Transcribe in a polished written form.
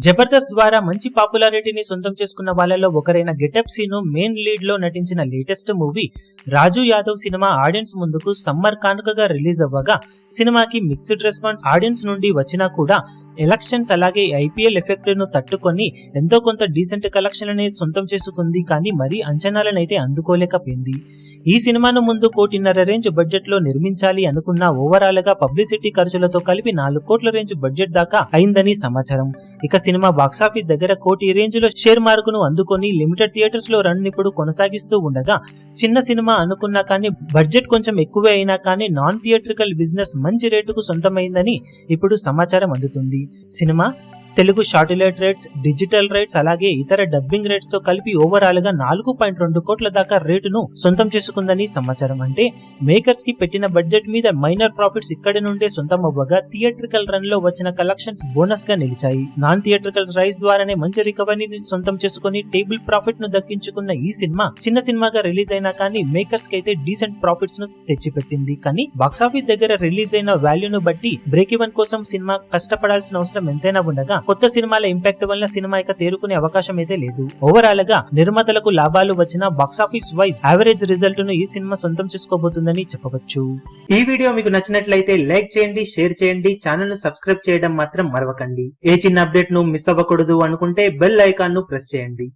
జబర్దస్త్ ద్వారా మంచి పాపులారిటీని సొంతం చేసుకున్న వాళ్ళలో ఒకరైన గెటప్ సీను మెయిన్ లీడ్ లో నటించిన లేటెస్ట్ మూవీ రాజు యాదవ్ సినిమా ఆడియన్స్ ముందుకు సమ్మర్ కానుకగా రిలీజ్ అవ్వగా సినిమాకి మిక్స్డ్ రెస్పాన్స్ ఆడియన్స్ నుండి వచ్చినా కూడా ఎలక్షన్స్ అలాగే ఐపీఎల్ ఎఫెక్ట్ ను తట్టుకొని ఎంతో కొంత డీసెంట్ కలెక్షన్లని సొంతం చేసుకుంది, కానీ మరీ అంచనాలనైతే అందుకోలేకపోయింది. ఈ సినిమాను ముందు 1.5 కోట్ల రేంజ్ బడ్జెట్ లో నిర్మించాలి అనుకున్న ఓవరాల్ గా పబ్లిసిటీ ఖర్చులతో కలిపి 4 కోట్ల రేంజ్ బడ్జెట్ దాకా అయిందని సమాచారం. ఇక సినిమా బాక్సాఫీస్ దగ్గర 1 కోటి రేంజ్ లో షేర్ మార్క్ ను అందుకొని లిమిటెడ్ థియేటర్స్ లో రన్ ఇప్పుడు కొనసాగిస్తూ ఉండగా, చిన్న సినిమా అనుకున్నా కానీ బడ్జెట్ కొంచెం ఎక్కువే అయినా కానీ నాన్ థియేట్రికల్ బిజినెస్ మంచి రేటుకు సొంతమైందని ఇప్పుడు సమాచారం అందుతుంది. Cinema Telugu satellite rights, digital rights అలాగే ఇతర డబ్బింగ్ రైట్స్ తో కలిపి ఓవరాల్ గా 4.2 కోట్ల దాకా రేటును సొంతం చేసుకుందని సమాచారం. అంటే మేకర్స్ కి పెట్టిన బడ్జెట్ మీద మైనర్ ప్రాఫిట్స్ ఇక్కడి నుండే సొంతం అవ్వగా థియేట్రికల్ రన్ లో వచ్చిన కలెక్షన్స్ బోనస్ గా నిలిచాయి. నాన్ థియేట్రికల్ రైట్స్ ద్వారానే మంచి రికవరీని సొంతం చేసుకుని టేబుల్ ప్రాఫిట్ ను దక్కించుకున్న ఈ సినిమా చిన్న సినిమాగా రిలీజ్ అయినా కానీ మేకర్స్ కి అయితే డీసెంట్ ప్రాఫిట్స్ ను తెచ్చిపెట్టింది. కానీ బాక్సాఫీస్ దగ్గర రిలీజ్ అయిన వాల్యూను బట్టి బ్రేక్ ఈవెన్ కోసం సినిమా కష్టపడాల్సిన అవసరం ఎంతైనా ఉండగా కొత్త సినిమాల ఇంపాక్ట్ వల్ల సినిమా ఇక తేరుకునే అవకాశం అయితే లేదు. ఓవరాల్ గా నిర్మాతలకు లాభాలు వచ్చిన బాక్సాఫీస్ వైజ్ యావరేజ్ రిజల్ట్ ను ఈ సినిమా సొంతం చేసుకోబోతుందని చెప్పవచ్చు. ఈ వీడియో మీకు నచ్చినట్లయితే లైక్ చేయండి, షేర్ చేయండి, ఛానల్ ను సబ్స్క్రైబ్ చేయడం మాత్రం మరవకండి. ఏ చిన్న అప్డేట్ ను మిస్ అవ్వకూడదు అనుకుంటే బెల్ ఐకాన్ ను ప్రెస్ చేయండి.